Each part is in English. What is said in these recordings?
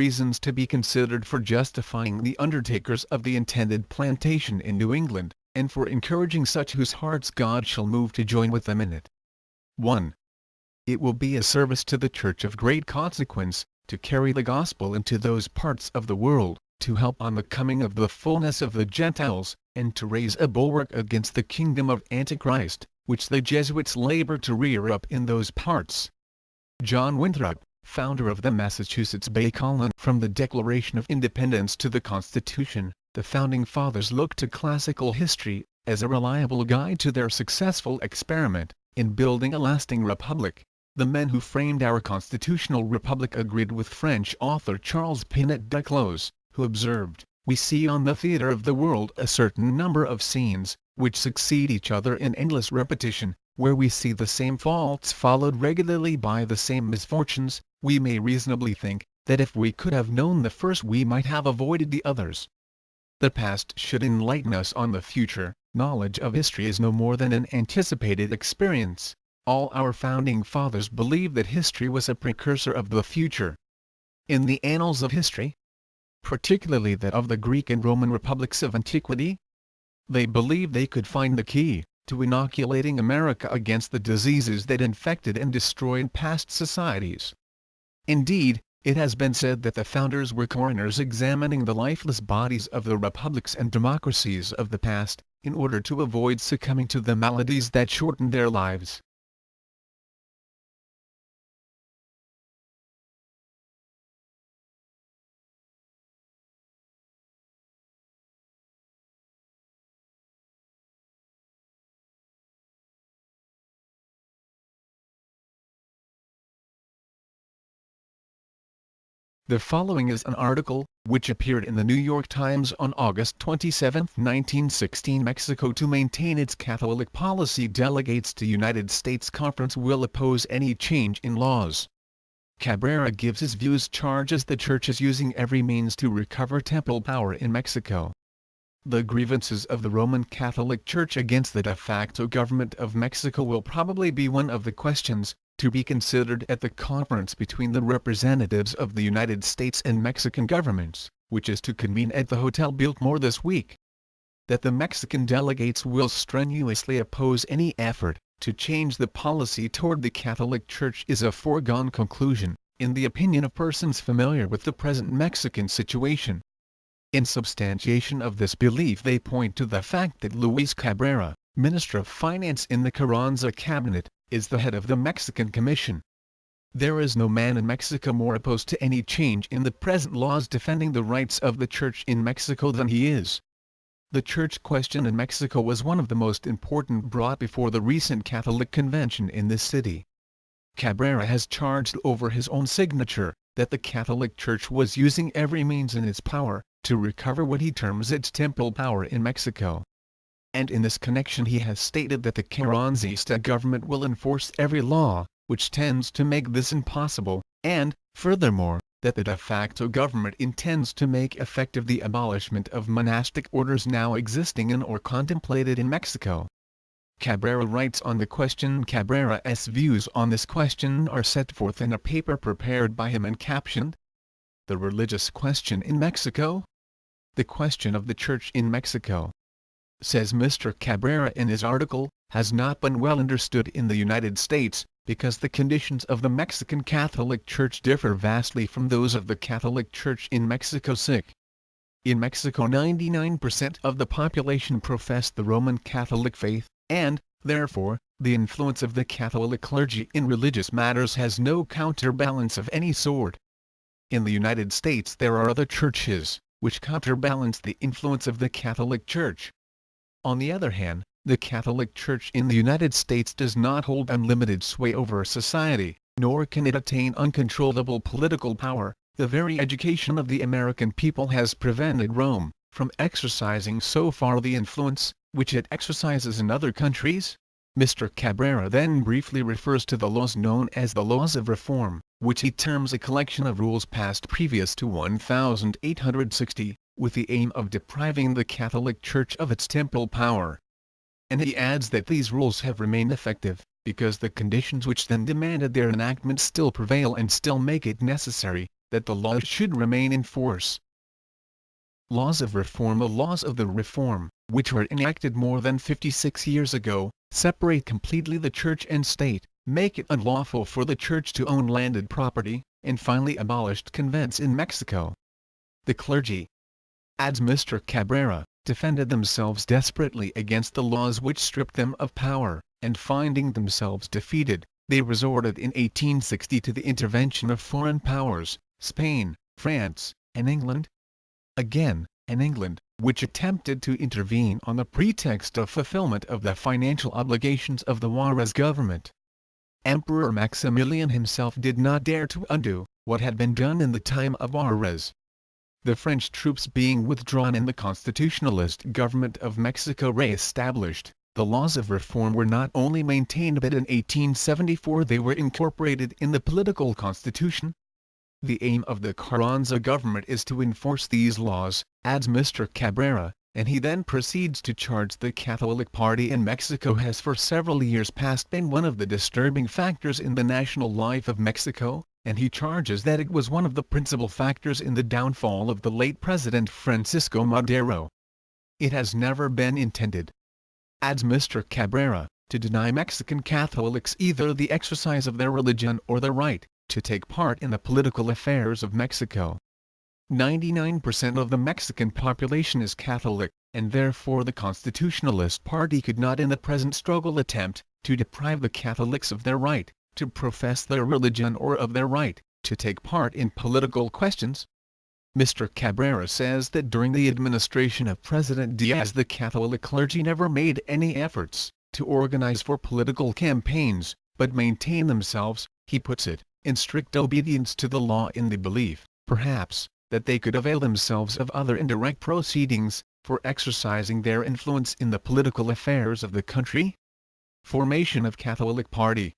reasons to be considered for justifying the undertakers of the intended plantation in New England, and for encouraging such whose hearts God shall move to join with them in it. 1. It will be a service to the Church of great consequence, to carry the gospel into those parts of the world, to help on the coming of the fullness of the Gentiles, and to raise a bulwark against the kingdom of Antichrist, which the Jesuits labor to rear up in those parts. John Winthrop, founder of the Massachusetts Bay Colony. From the Declaration of Independence to the Constitution, the Founding Fathers looked to classical history as a reliable guide to their successful experiment in building a lasting republic. The men who framed our constitutional republic agreed with French author Charles Pinet Duclos, who observed, "We see on the theatre of the world a certain number of scenes, which succeed each other in endless repetition, where we see the same faults followed regularly by the same misfortunes. We may reasonably think, that if we could have known the first we might have avoided the others. The past should enlighten us on the future. Knowledge of history is no more than an anticipated experience. All our founding fathers believed that history was a precursor of the future. In the annals of history, particularly that of the Greek and Roman republics of antiquity, they believed they could find the key to inoculating America against the diseases that infected and destroyed past societies. Indeed, it has been said that the founders were coroners examining the lifeless bodies of the republics and democracies of the past, in order to avoid succumbing to the maladies that shortened their lives. The following is an article, which appeared in the New York Times on August 27, 1916. Mexico to maintain its Catholic policy. Delegates to United States Conference will oppose any change in laws. Cabrera gives his views. Charges the Church is using every means to recover temporal power in Mexico. The grievances of the Roman Catholic Church against the de facto government of Mexico will probably be one of the questions to be considered at the conference between the representatives of the United States and Mexican governments, which is to convene at the Hotel Biltmore this week. That the Mexican delegates will strenuously oppose any effort to change the policy toward the Catholic Church is a foregone conclusion, in the opinion of persons familiar with the present Mexican situation. In substantiation of this belief, they point to the fact that Luis Cabrera, Minister of Finance in the Carranza cabinet, is the head of the Mexican Commission. There is no man in Mexico more opposed to any change in the present laws defending the rights of the Church in Mexico than he is. The Church question in Mexico was one of the most important brought before the recent Catholic convention in this city. Cabrera has charged over his own signature that the Catholic Church was using every means in its power to recover what he terms its temporal power in Mexico. And in this connection he has stated that the Carranzista government will enforce every law which tends to make this impossible, and, furthermore, that the de facto government intends to make effective the abolishment of monastic orders now existing in or contemplated in Mexico. Cabrera writes on the question. Cabrera's views on this question are set forth in a paper prepared by him and captioned, "The Religious Question in Mexico? The Question of the Church in Mexico," says Mr. Cabrera in his article, "has not been well understood in the United States, because the conditions of the Mexican Catholic Church differ vastly from those of the Catholic Church in Mexico. In Mexico 99% of the population profess the Roman Catholic faith, and, therefore, the influence of the Catholic clergy in religious matters has no counterbalance of any sort. In the United States there are other churches, which counterbalance the influence of the Catholic Church. On the other hand, the Catholic Church in the United States does not hold unlimited sway over society, nor can it attain uncontrollable political power. The very education of the American people has prevented Rome from exercising so far the influence which it exercises in other countries." Mr. Cabrera then briefly refers to the laws known as the Laws of Reform, which he terms a collection of rules passed previous to 1860, with the aim of depriving the Catholic Church of its temporal power. And he adds that these rules have remained effective, because the conditions which then demanded their enactment still prevail and still make it necessary that the laws should remain in force. Laws of reform. The laws of the reform, which were enacted more than 56 years ago, separate completely the church and state, make it unlawful for the church to own landed property, and finally abolished convents in Mexico. The clergy, adds Mr. Cabrera, defended themselves desperately against the laws which stripped them of power, and finding themselves defeated, they resorted in 1860 to the intervention of foreign powers, Spain, France, and England. Again, and England, which attempted to intervene on the pretext of fulfillment of the financial obligations of the Juarez government. Emperor Maximilian himself did not dare to undo what had been done in the time of Juarez. The French troops being withdrawn and the constitutionalist government of Mexico re-established, the laws of reform were not only maintained but in 1874 they were incorporated in the political constitution. The aim of the Carranza government is to enforce these laws, adds Mr. Cabrera, and he then proceeds to charge the Catholic Party in Mexico has for several years past been one of the disturbing factors in the national life of Mexico, and he charges that it was one of the principal factors in the downfall of the late President Francisco Madero. It has never been intended, adds Mr. Cabrera, to deny Mexican Catholics either the exercise of their religion or the right to take part in the political affairs of Mexico. 99% of the Mexican population is Catholic, and therefore the Constitutionalist Party could not in the present struggle attempt to deprive the Catholics of their right to profess their religion or of their right to take part in political questions. Mr. Cabrera says that during the administration of President Diaz the Catholic clergy never made any efforts to organize for political campaigns, but maintain themselves, he puts it, in strict obedience to the law in the belief, perhaps, that they could avail themselves of other indirect proceedings, for exercising their influence in the political affairs of the country. Formation of Catholic Party.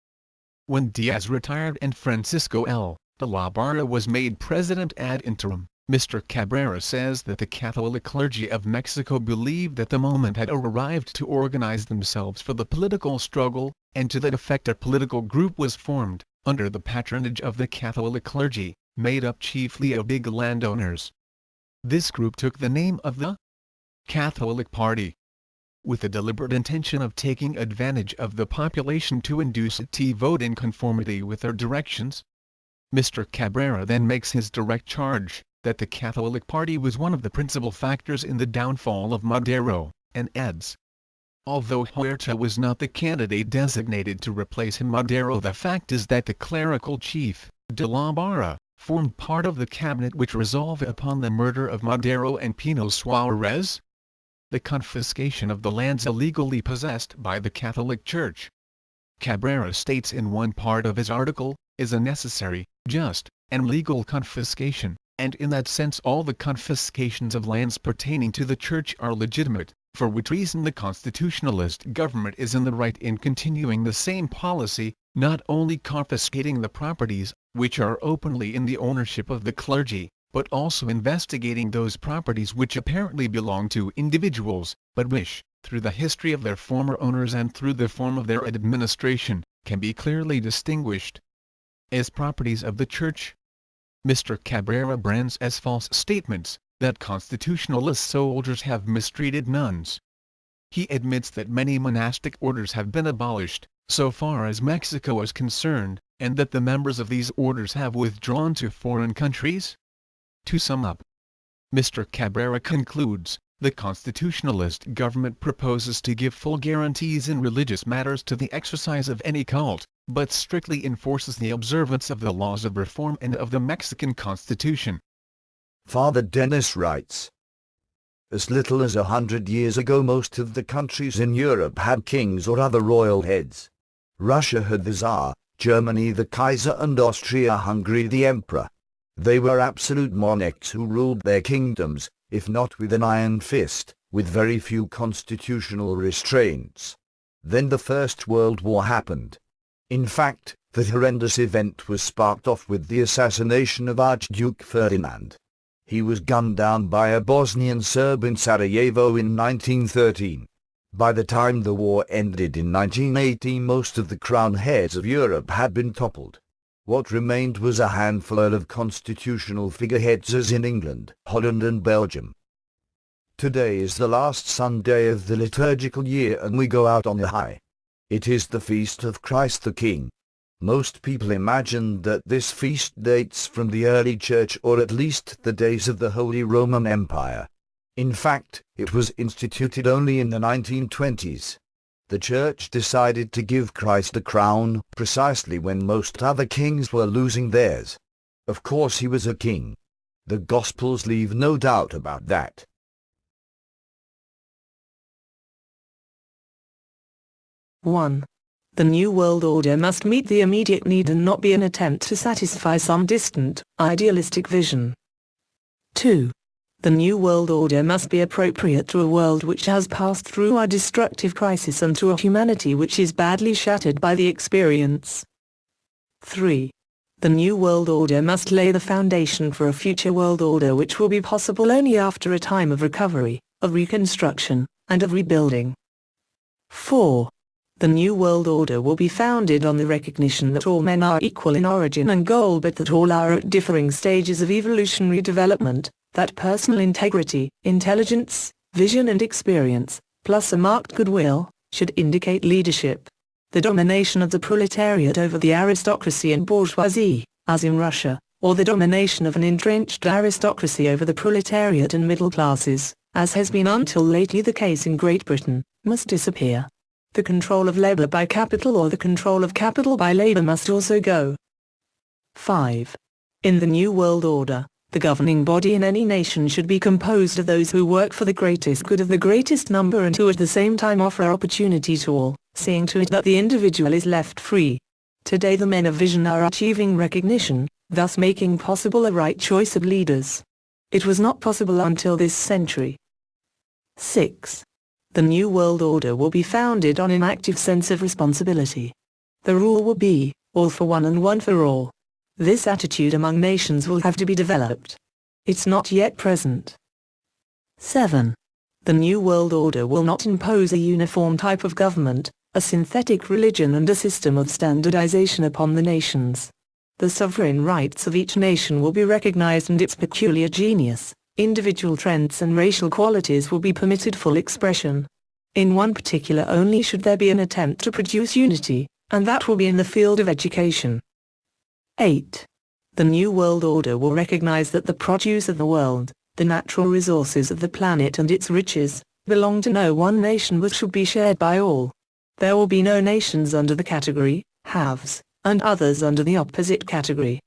When Diaz retired and Francisco L. de la Barra was made president ad interim, Mr. Cabrera says that the Catholic clergy of Mexico believed that the moment had arrived to organize themselves for the political struggle, and to that effect a political group was formed, under the patronage of the Catholic clergy, made up chiefly of big landowners. This group took the name of the Catholic Party, with the deliberate intention of taking advantage of the population to induce it to vote in conformity with their directions. Mr. Cabrera then makes his direct charge, that the Catholic Party was one of the principal factors in the downfall of Madero, and adds, although Huerta was not the candidate designated to replace him Madero, the fact is that the clerical chief, de la Barra, formed part of the cabinet which resolved upon the murder of Madero and Pino Suarez. The confiscation of the lands illegally possessed by the Catholic Church, Cabrera states in one part of his article, is a necessary, just, and legal confiscation, and in that sense all the confiscations of lands pertaining to the Church are legitimate, for which reason the constitutionalist government is in the right in continuing the same policy, not only confiscating the properties, which are openly in the ownership of the clergy, but also investigating those properties which apparently belong to individuals, but which, through the history of their former owners and through the form of their administration, can be clearly distinguished as properties of the Church. Mr. Cabrera brands as false statements that constitutionalist soldiers have mistreated nuns. He admits that many monastic orders have been abolished, so far as Mexico is concerned, and that the members of these orders have withdrawn to foreign countries. To sum up, Mr. Cabrera concludes, the constitutionalist government proposes to give full guarantees in religious matters to the exercise of any cult, but strictly enforces the observance of the laws of reform and of the Mexican Constitution. Father Dennis writes, as little as 100 years ago most of the countries in Europe had kings or other royal heads. Russia had the Tsar, Germany the Kaiser, and Austria-Hungary the Emperor. They were absolute monarchs who ruled their kingdoms, if not with an iron fist, with very few constitutional restraints. Then the First World War happened. In fact, that horrendous event was sparked off with the assassination of Archduke Ferdinand. He was gunned down by a Bosnian Serb in Sarajevo in 1913. By the time the war ended in 1918 most of the crown heads of Europe had been toppled. What remained was a handful of constitutional figureheads as in England, Holland and Belgium. Today is the last Sunday of the liturgical year and we go out on a high. It is the feast of Christ the King. Most people imagine that this feast dates from the early church or at least the days of the Holy Roman Empire. In fact, it was instituted only in the 1920s. The church decided to give Christ a crown precisely when most other kings were losing theirs. Of course he was a king. The Gospels leave no doubt about that. One. The New World Order must meet the immediate need and not be an attempt to satisfy some distant, idealistic vision. 2. The New World Order must be appropriate to a world which has passed through a destructive crisis and to a humanity which is badly shattered by the experience. 3. The New World Order must lay the foundation for a future world order which will be possible only after a time of recovery, of reconstruction, and of rebuilding. 4. The New World Order will be founded on the recognition that all men are equal in origin and goal but that all are at differing stages of evolutionary development, that personal integrity, intelligence, vision and experience, plus a marked goodwill, should indicate leadership. The domination of the proletariat over the aristocracy and bourgeoisie, as in Russia, or the domination of an entrenched aristocracy over the proletariat and middle classes, as has been until lately the case in Great Britain, must disappear. The control of labor by capital or the control of capital by labor must also go. 5. In the New World Order, the governing body in any nation should be composed of those who work for the greatest good of the greatest number and who at the same time offer opportunity to all, seeing to it that the individual is left free. Today the men of vision are achieving recognition, thus making possible a right choice of leaders. It was not possible until this century. 6. The New World Order will be founded on an active sense of responsibility. The rule will be, all for one and one for all. This attitude among nations will have to be developed. It's not yet present. 7. The New World Order will not impose a uniform type of government, a synthetic religion and a system of standardization upon the nations. The sovereign rights of each nation will be recognized and its peculiar genius, individual trends and racial qualities will be permitted full expression. In one particular only should there be an attempt to produce unity, and that will be in the field of education. 8. The New World Order will recognize that the produce of the world, the natural resources of the planet and its riches, belong to no one nation but should be shared by all. There will be no nations under the category, haves, and others under the opposite category.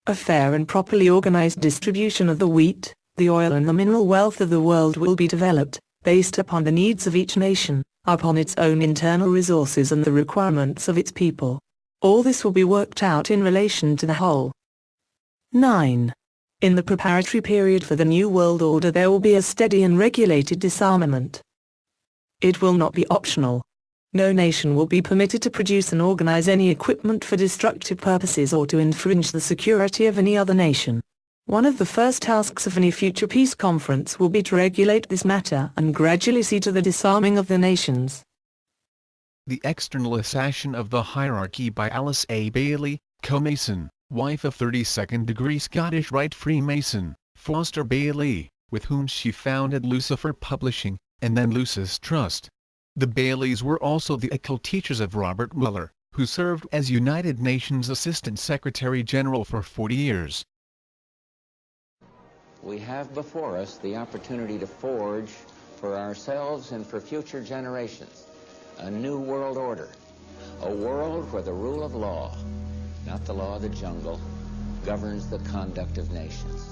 A fair and properly organized distribution of the wheat, the oil and the mineral wealth of the world will be developed, based upon the needs of each nation, upon its own internal resources and the requirements of its people. All this will be worked out in relation to the whole. 9. In the preparatory period for the New World Order there will be a steady and regulated disarmament. It will not be optional. No nation will be permitted to produce and organize any equipment for destructive purposes or to infringe the security of any other nation. One of the first tasks of any future peace conference will be to regulate this matter and gradually see to the disarming of the nations. The External Assassin of the Hierarchy by Alice A. Bailey, co-Mason, wife of 32nd-degree Scottish Rite Freemason, Foster Bailey, with whom she founded Lucifer Publishing, and then Lucis Trust. The Baileys were also the occult teachers of Robert Mueller, who served as United Nations Assistant Secretary General for 40 years. We have before us the opportunity to forge for ourselves and for future generations a new world order, a world where the rule of law, not the law of the jungle, governs the conduct of nations.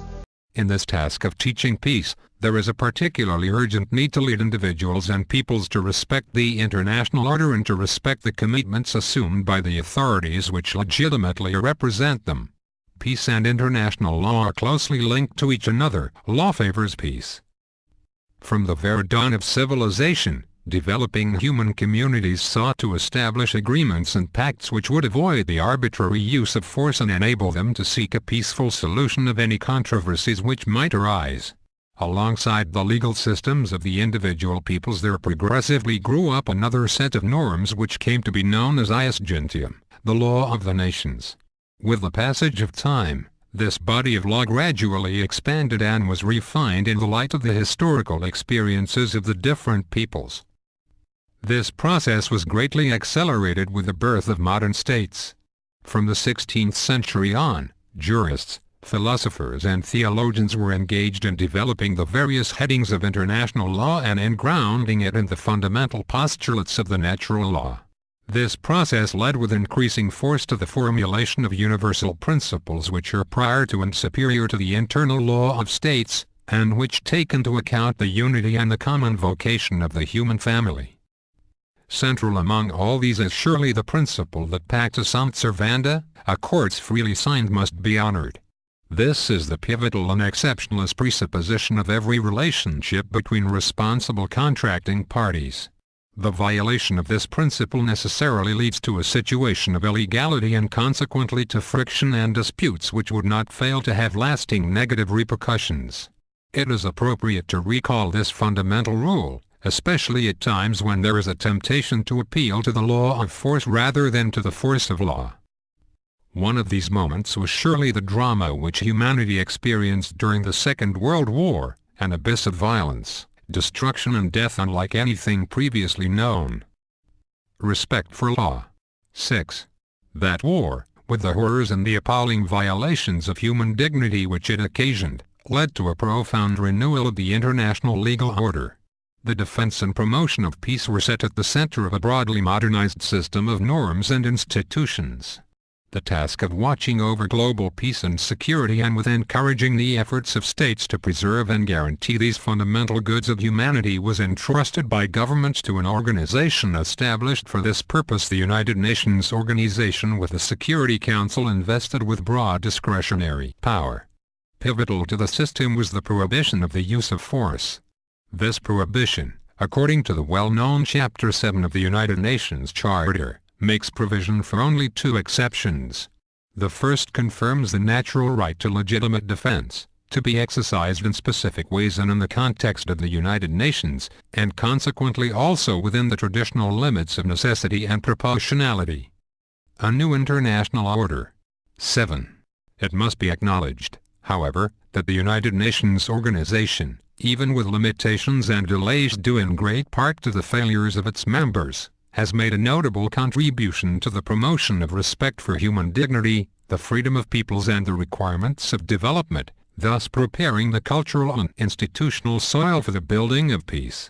In this task of teaching peace, there is a particularly urgent need to lead individuals and peoples to respect the international order and to respect the commitments assumed by the authorities which legitimately represent them. Peace and international law are closely linked to each another. Law favors peace. From the very dawn of civilization, developing human communities sought to establish agreements and pacts which would avoid the arbitrary use of force and enable them to seek a peaceful solution of any controversies which might arise. Alongside the legal systems of the individual peoples there progressively grew up another set of norms which came to be known as ius gentium, the law of the nations. With the passage of time, this body of law gradually expanded and was refined in the light of the historical experiences of the different peoples. This process was greatly accelerated with the birth of modern states. From the 16th century on, jurists, philosophers and theologians were engaged in developing the various headings of international law and in grounding it in the fundamental postulates of the natural law. This process led with increasing force to the formulation of universal principles which are prior to and superior to the internal law of states, and which take into account the unity and the common vocation of the human family. Central among all these is surely the principle that pacta sunt servanda, accords freely signed must be honored. This is the pivotal and exceptionalist presupposition of every relationship between responsible contracting parties. The violation of this principle necessarily leads to a situation of illegality and consequently to friction and disputes which would not fail to have lasting negative repercussions. It is appropriate to recall this fundamental rule, especially at times when there is a temptation to appeal to the law of force rather than to the force of law. One of these moments was surely the drama which humanity experienced during the Second World War, an abyss of violence, destruction and death unlike anything previously known. Respect for law. 6. That war, with the horrors and the appalling violations of human dignity which it occasioned, led to a profound renewal of the international legal order. The defense and promotion of peace were set at the center of a broadly modernized system of norms and institutions. The task of watching over global peace and security and with encouraging the efforts of states to preserve and guarantee these fundamental goods of humanity was entrusted by governments to an organization established for this purpose, the United Nations Organization, with the Security Council invested with broad discretionary power. Pivotal to the system was the prohibition of the use of force. This prohibition, according to the well-known Chapter 7 of the United Nations Charter, makes provision for only two exceptions. The first confirms the natural right to legitimate defense, to be exercised in specific ways and in the context of the United Nations, and consequently also within the traditional limits of necessity and proportionality. A new international order. 7. It must be acknowledged, however, that the United Nations Organization, even with limitations and delays due in great part to the failures of its members, has made a notable contribution to the promotion of respect for human dignity, the freedom of peoples and the requirements of development, thus preparing the cultural and institutional soil for the building of peace.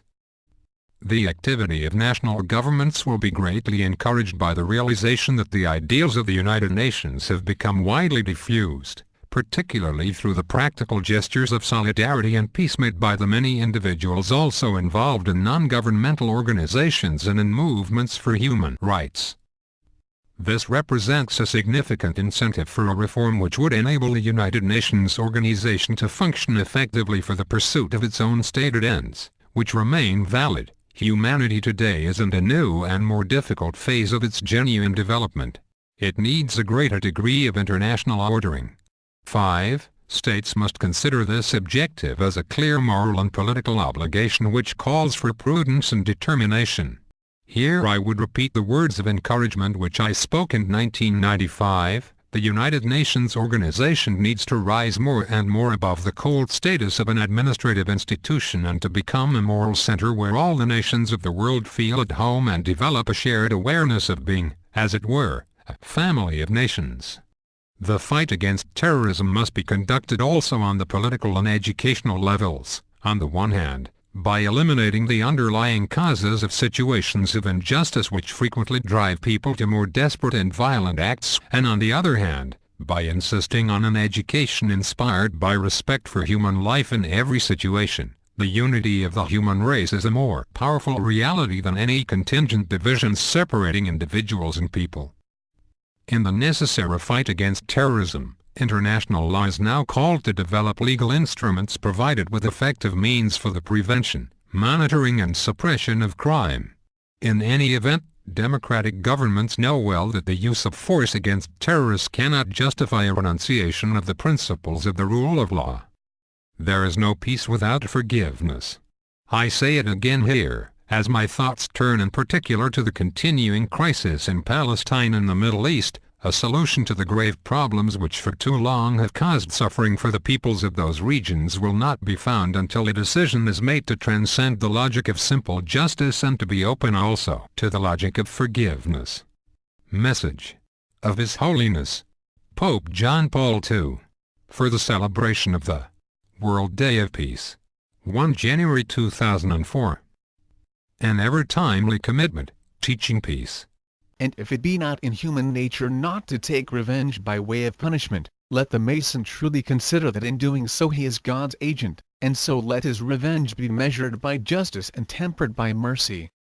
The activity of national governments will be greatly encouraged by the realization that the ideals of the United Nations have become widely diffused, particularly through the practical gestures of solidarity and peace made by the many individuals also involved in non-governmental organizations and in movements for human rights. This represents a significant incentive for a reform which would enable the United Nations Organization to function effectively for the pursuit of its own stated ends, which remain valid. Humanity today is in a new and more difficult phase of its genuine development. It needs a greater degree of international ordering. 5. States must consider this objective as a clear moral and political obligation which calls for prudence and determination. Here I would repeat the words of encouragement which I spoke in 1995, the United Nations Organization needs to rise more and more above the cold status of an administrative institution and to become a moral center where all the nations of the world feel at home and develop a shared awareness of being, as it were, a family of nations. The fight against terrorism must be conducted also on the political and educational levels, on the one hand, by eliminating the underlying causes of situations of injustice which frequently drive people to more desperate and violent acts, and on the other hand, by insisting on an education inspired by respect for human life in every situation. The unity of the human race is a more powerful reality than any contingent divisions separating individuals and people. In the necessary fight against terrorism, international law is now called to develop legal instruments provided with effective means for the prevention, monitoring and suppression of crime. In any event, democratic governments know well that the use of force against terrorists cannot justify a renunciation of the principles of the rule of law. There is no peace without forgiveness. I say it again here, as my thoughts turn in particular to the continuing crisis in Palestine and the Middle East, A solution to the grave problems which for too long have caused suffering for the peoples of those regions will not be found until a decision is made to transcend the logic of simple justice and to be open also to the logic of forgiveness. Message of His Holiness Pope John Paul II for the celebration of the World Day of Peace, 1 January 2004. An ever-timely commitment, teaching peace. And if it be not in human nature not to take revenge by way of punishment, let the Mason truly consider that in doing so he is God's agent, and so let his revenge be measured by justice and tempered by mercy.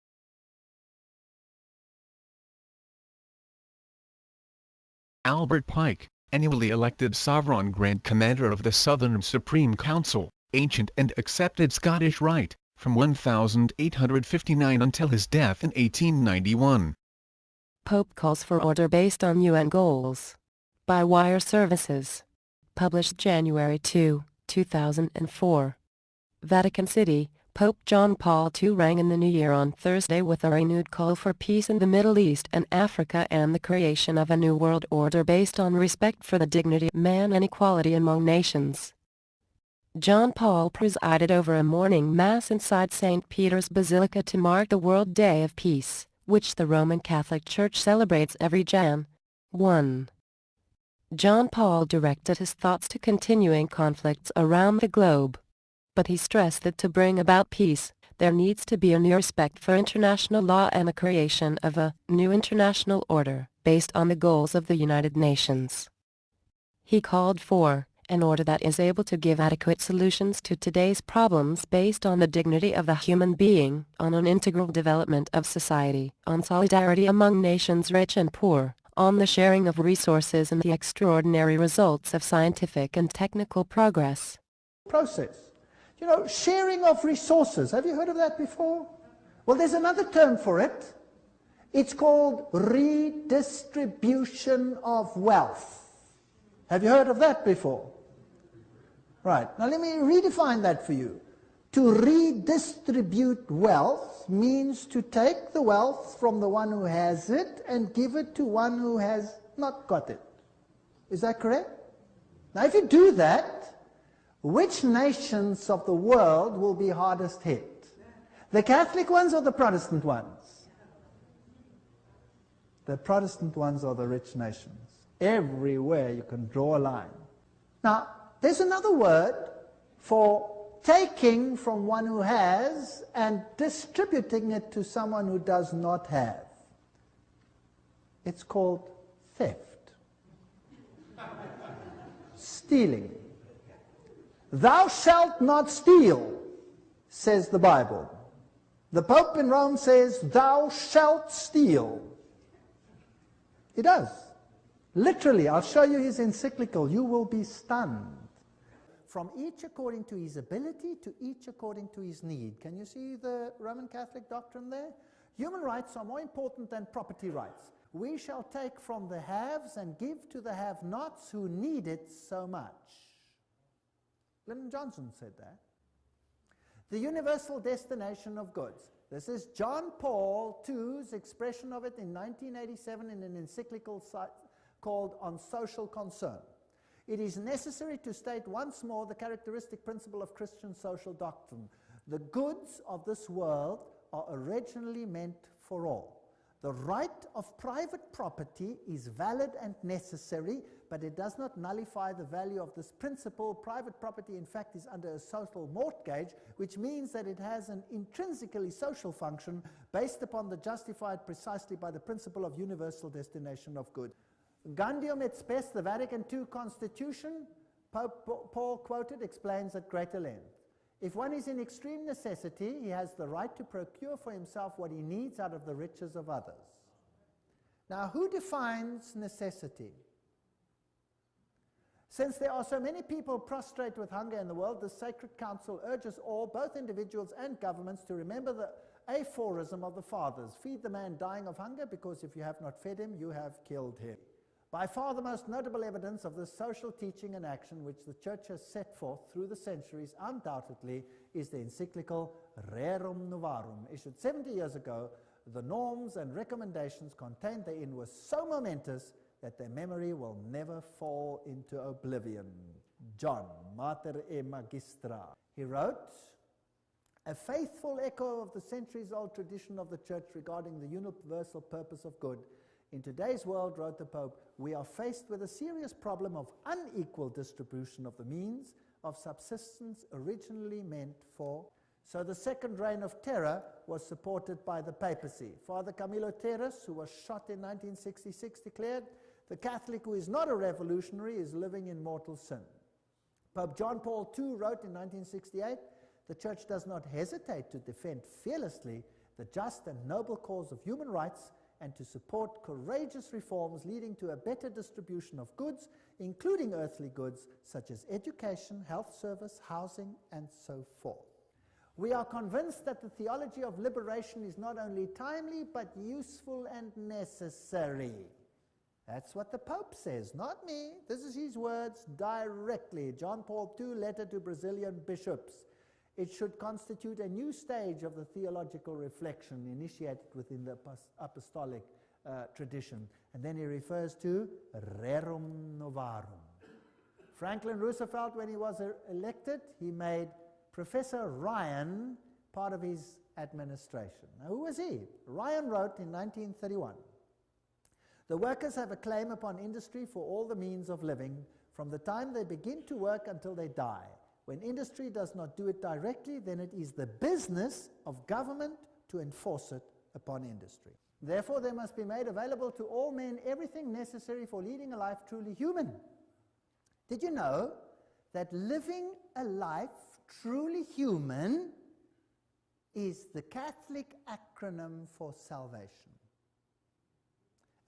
Albert Pike, annually elected Sovereign Grand Commander of the Southern Supreme Council, ancient and accepted Scottish rite, from 1859 until his death in 1891. Pope calls for order based on UN goals. By Wire Services. Published January 2, 2004. Vatican City, Pope John Paul II rang in the new year on Thursday with a renewed call for peace in the Middle East and Africa and the creation of a new world order based on respect for the dignity of man and equality among nations. John Paul presided over a morning mass inside St. Peter's Basilica to mark the World Day of Peace, which the Roman Catholic Church celebrates every Jan. 1. John Paul directed his thoughts to continuing conflicts around the globe. But he stressed that to bring about peace, there needs to be a new respect for international law and the creation of a new international order based on the goals of the United Nations. He called for an order that is able to give adequate solutions to today's problems based on the dignity of the human being, on an integral development of society, on solidarity among nations rich and poor, on the sharing of resources and the extraordinary results of scientific and technical progress. Process. You know, sharing of resources. Have you heard of that before? Well, there's another term for it. It's called redistribution of wealth. Have you heard of that before? Right. Now let me redefine that for you. To redistribute wealth means to take the wealth from the one who has it and give it to one who has not got it. Is that correct? Now if you do that, which nations of the world will be hardest hit? The Catholic ones or the Protestant ones? The Protestant ones are the rich nations. Everywhere you can draw a line. Now, there's another word for taking from one who has and distributing it to someone who does not have. It's called theft. Stealing. Thou shalt not steal, says the Bible. The Pope in Rome says, thou shalt steal. He does. Literally, I'll show you his encyclical. You will be stunned. From each according to his ability to each according to his need. Can you see the Roman Catholic doctrine there? Human rights are more important than property rights. We shall take from the haves and give to the have-nots who need it so much. Lyndon Johnson said that. The universal destination of goods. This is John Paul II's expression of it in 1987 in an encyclical called On Social Concern. It is necessary to state once more the characteristic principle of Christian social doctrine. The goods of this world are originally meant for all. The right of private property is valid and necessary, but it does not nullify the value of this principle. Private property, in fact, is under a social mortgage, which means that it has an intrinsically social function based upon the justified precisely by the principle of universal destination of good. Gaudium et Spes, the Vatican II Constitution, Pope Paul quoted, explains at greater length. If one is in extreme necessity, he has the right to procure for himself what he needs out of the riches of others. Now, who defines necessity? Since there are so many people prostrate with hunger in the world, the Sacred Council urges all, both individuals and governments, to remember the aphorism of the Fathers. Feed the man dying of hunger, because if you have not fed him, you have killed him. By far the most notable evidence of this social teaching and action which the Church has set forth through the centuries, undoubtedly, is the encyclical Rerum Novarum, issued 70 years ago. The norms and recommendations contained therein were so momentous that their memory will never fall into oblivion. John, Mater e Magistra. He wrote, a faithful echo of the centuries-old tradition of the Church regarding the universal purpose of good. In today's world, wrote the Pope, we are faced with a serious problem of unequal distribution of the means of subsistence originally meant for. So the second reign of terror was supported by the papacy. Father Camilo Terres, who was shot in 1966, declared, the Catholic who is not a revolutionary is living in mortal sin. Pope John Paul II wrote in 1968, the Church does not hesitate to defend fearlessly the just and noble cause of human rights and to support courageous reforms leading to a better distribution of goods, including earthly goods such as education, health service, housing, and so forth. We are convinced that the theology of liberation is not only timely, but useful and necessary. That's what the Pope says, not me. This is his words directly. John Paul II, letter to Brazilian bishops. It should constitute a new stage of the theological reflection initiated within the apostolic tradition. And then he refers to Rerum Novarum. Franklin Roosevelt, when he was elected, he made Professor Ryan part of his administration. Now, who was he? Ryan wrote in 1931, the workers have a claim upon industry for all the means of living from the time they begin to work until they die. When industry does not do it directly, then it is the business of government to enforce it upon industry. Therefore, there must be made available to all men everything necessary for leading a life truly human. Did you know that living a life truly human is the Catholic acronym for salvation?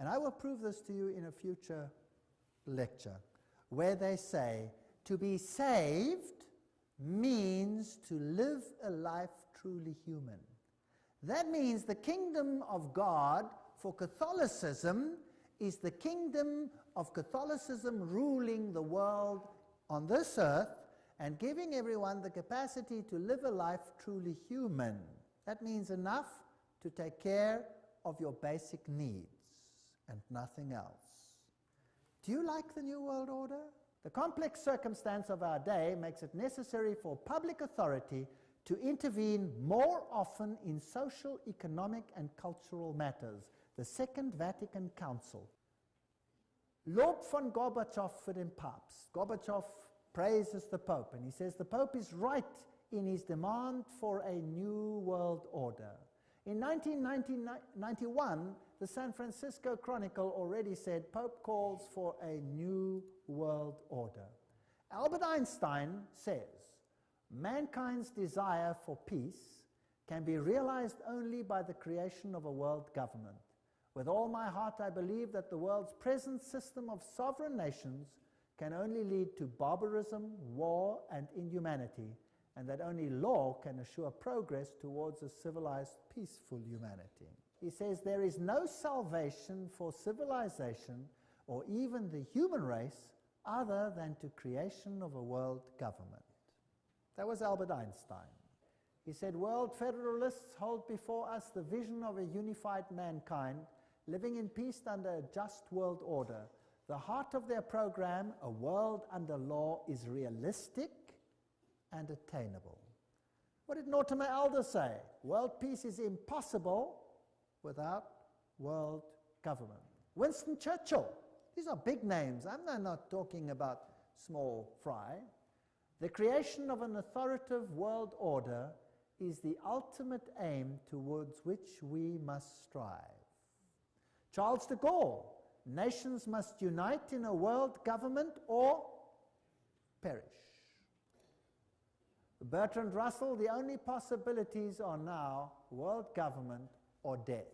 And I will prove this to you in a future lecture, where they say, to be saved means to live a life truly human. That means the kingdom of God for Catholicism is the kingdom of Catholicism ruling the world on this earth and giving everyone the capacity to live a life truly human. That means enough to take care of your basic needs and nothing else. Do you like the New World Order? The complex circumstance of our day makes it necessary for public authority to intervene more often in social, economic, and cultural matters. The Second Vatican Council. Lob von Gorbatschow für den Papst. Gorbatschow praises the Pope, and he says the Pope is right in his demand for a new world order. In 1991, the San Francisco Chronicle already said Pope calls for a new world order. Albert Einstein says, mankind's desire for peace can be realized only by the creation of a world government. With all my heart I believe that the world's present system of sovereign nations can only lead to barbarism, war, and inhumanity, and that only law can assure progress towards a civilized, peaceful humanity. He says there is no salvation for civilization or even the human race other than to creation of a world government. That was Albert Einstein. He said, world federalists hold before us the vision of a unified mankind living in peace under a just world order. The heart of their program, a world under law, is realistic and attainable. What did Mortimer Adler say? World peace is impossible without world government. Winston Churchill. These are big names. I'm not talking about small fry. The creation of an authoritative world order is the ultimate aim towards which we must strive. Charles de Gaulle. Nations must unite in a world government or perish. Bertrand Russell, the only possibilities are now world government or death.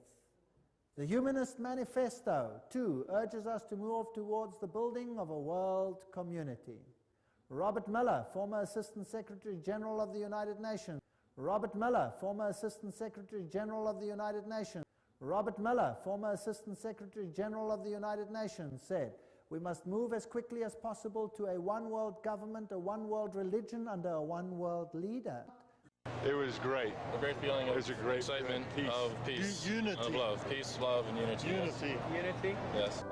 The Humanist Manifesto, too, urges us to move towards the building of a world community. Robert Miller, former Assistant Secretary General of the United Nations. Robert Miller, former Assistant Secretary General of the United Nations. Robert Miller, former Assistant Secretary General of the United Nations, said, we must move as quickly as possible to a one-world government, a one-world religion, under a one-world leader. It was great. A great feeling of excitement, of peace, unity, of love. Peace, love, and unity. Unity. Yes.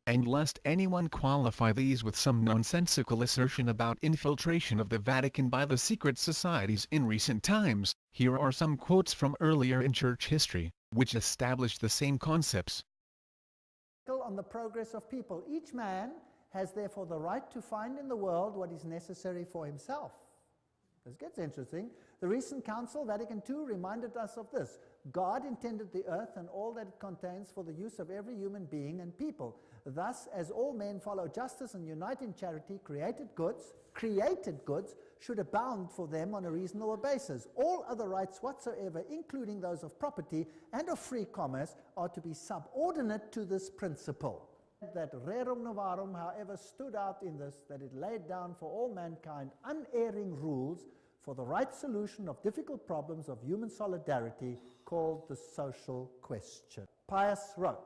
And lest anyone qualify these with some nonsensical assertion about infiltration of the Vatican by the secret societies in recent times, here are some quotes from earlier in church history, which establish the same concepts. On the progress of people. Each man has therefore the right to find in the world what is necessary for himself. This gets interesting. The recent Council, Vatican II, reminded us of this. God intended the earth and all that it contains for the use of every human being and people. Thus, as all men follow justice and unite in charity, created goods should abound for them on a reasonable basis. All other rights whatsoever, including those of property and of free commerce, are to be subordinate to this principle. That rerum novarum, however, stood out in this, that it laid down for all mankind unerring rules for the right solution of difficult problems of human solidarity, called the social question. Pius wrote,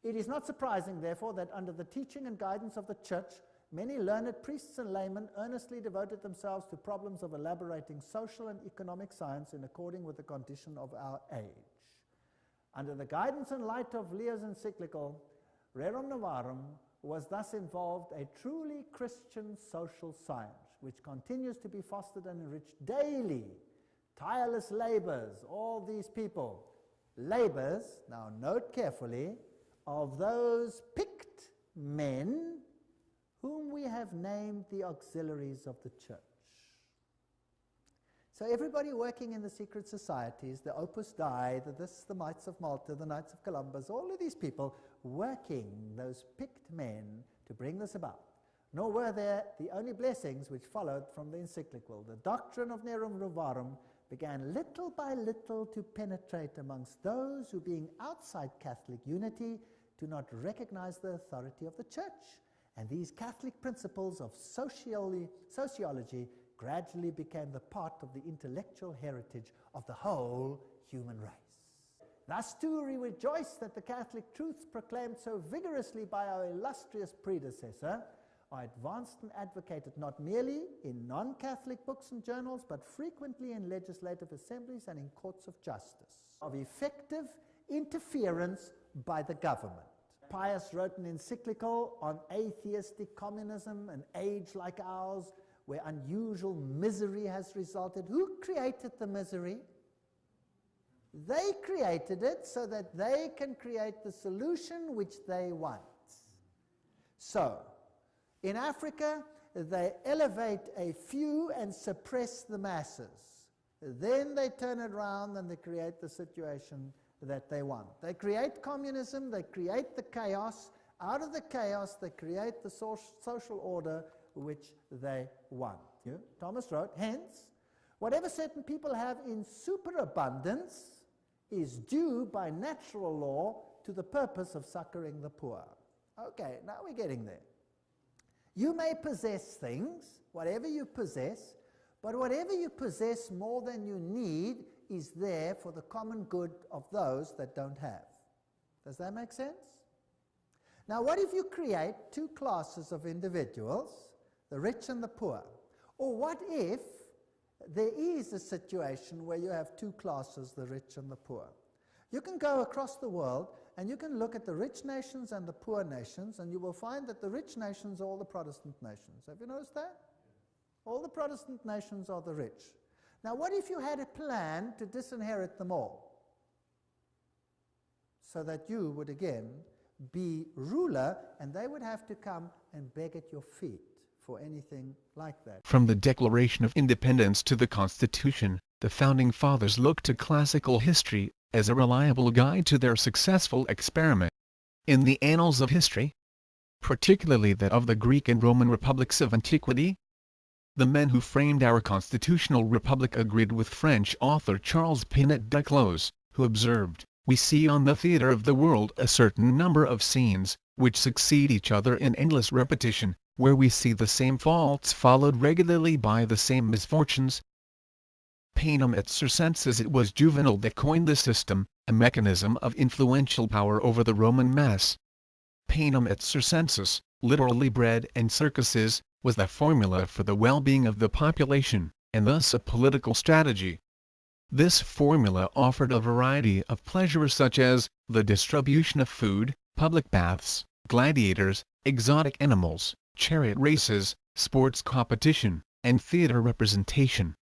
"It is not surprising, therefore, that under the teaching and guidance of the Church, many learned priests and laymen earnestly devoted themselves to problems of elaborating social and economic science in according with the condition of our age. Under the guidance and light of Leo's encyclical, Rerum Novarum was thus involved a truly Christian social science, which continues to be fostered and enriched daily. Tireless labors, all these people, labors, now note carefully, of those picked men whom we have named the auxiliaries of the Church." So everybody working in the secret societies, the Opus Dei, the Mites of Malta, the Knights of Columbus, all of these people working, those picked men, to bring this about. Nor were there the only blessings which followed from the encyclical. The doctrine of Rerum Novarum began little by little to penetrate amongst those who, being outside Catholic unity, do not recognize the authority of the Church. And these Catholic principles of sociology gradually became the part of the intellectual heritage of the whole human race. Thus too we rejoice that the Catholic truths proclaimed so vigorously by our illustrious predecessor are advanced and advocated not merely in non-Catholic books and journals, but frequently in legislative assemblies and in courts of justice, of effective interference by the government. Pius wrote an encyclical on atheistic communism, an age like ours, where unusual misery has resulted. Who created the misery? They created it so that they can create the solution which they want. So, in Africa, they elevate a few and suppress the masses. Then they turn it around and they create the situation that they want. They create communism, they create the chaos. Out of the chaos, they create the social order which they want. Thomas wrote, "Hence, whatever certain people have in superabundance is due by natural law to the purpose of succoring the poor." Okay, now we're getting there. You may possess things, whatever you possess, but whatever you possess more than you need is there for the common good of those that don't have. Does that make sense? Now, what if you create two classes of individuals, the rich and the poor? Or what if there is a situation where you have two classes, the rich and the poor? You can go across the world and you can look at the rich nations and the poor nations, and you will find that the rich nations are all the Protestant nations. Have you noticed that? All the Protestant nations are the rich. Now, what if you had a plan to disinherit them all, so that you would again be ruler and they would have to come and beg at your feet for anything like that? From the Declaration of Independence to the Constitution, the Founding Fathers looked to classical history as a reliable guide to their successful experiment. In the annals of history, particularly that of the Greek and Roman republics of antiquity, the men who framed our constitutional republic agreed with French author Charles Pinet Duclos, who observed, "We see on the theatre of the world a certain number of scenes, which succeed each other in endless repetition, where we see the same faults followed regularly by the same misfortunes." Panem et circenses. It was Juvenal that coined the system, a mechanism of influential power over the Roman mass. Panem et circenses, literally bread and circuses, was the formula for the well-being of the population, and thus a political strategy. This formula offered a variety of pleasures such as the distribution of food, public baths, gladiators, exotic animals, chariot races, sports competition, and theater representation.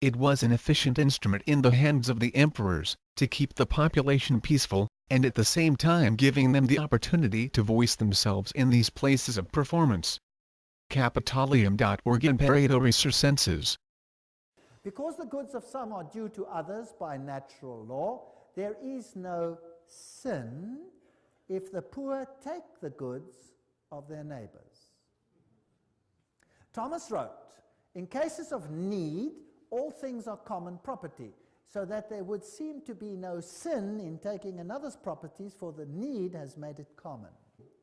It was an efficient instrument in the hands of the emperors, to keep the population peaceful, and at the same time giving them the opportunity to voice themselves in these places of performance. Capitolium.org Imperito Resurcenses. Because the goods of some are due to others by natural law, there is no sin if the poor take the goods of their neighbors. Thomas wrote, in cases of need, all things are common property, so that there would seem to be no sin in taking another's properties, for the need has made it common.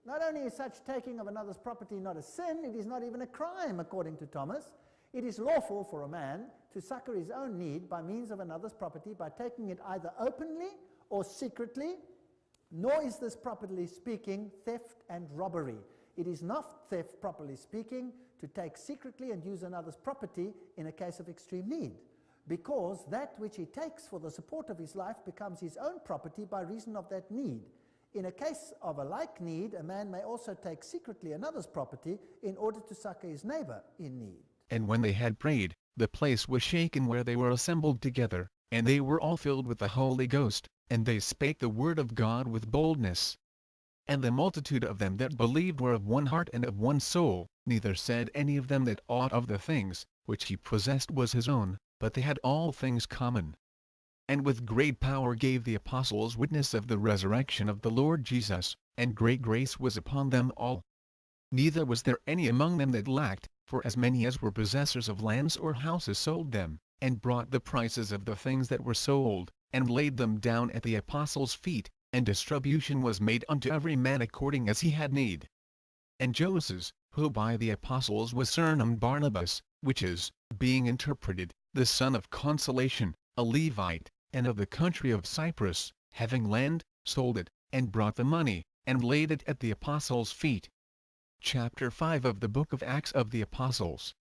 Not only is such taking of another's property not a sin, it is not even a crime, according to Thomas. It is lawful for a man to succor his own need by means of another's property by taking it either openly or secretly, nor is this, properly speaking, theft and robbery. It is not theft, properly speaking, to take secretly and use another's property in a case of extreme need, because that which he takes for the support of his life becomes his own property by reason of that need. In a case of a like need, a man may also take secretly another's property in order to succor his neighbor in need. And when they had prayed, the place was shaken where they were assembled together, and they were all filled with the Holy Ghost, and they spake the word of God with boldness. And the multitude of them that believed were of one heart and of one soul, neither said any of them that aught of the things which he possessed was his own, but they had all things common. And with great power gave the apostles witness of the resurrection of the Lord Jesus, and great grace was upon them all. Neither was there any among them that lacked, for as many as were possessors of lands or houses sold them, and brought the prices of the things that were sold, and laid them down at the apostles' feet, and distribution was made unto every man according as he had need. And Joses, who by the apostles was surnamed Barnabas, which is, being interpreted, the son of consolation, a Levite, and of the country of Cyprus, having land, sold it, and brought the money, and laid it at the apostles' feet. Chapter 5 of the Book of Acts of the Apostles.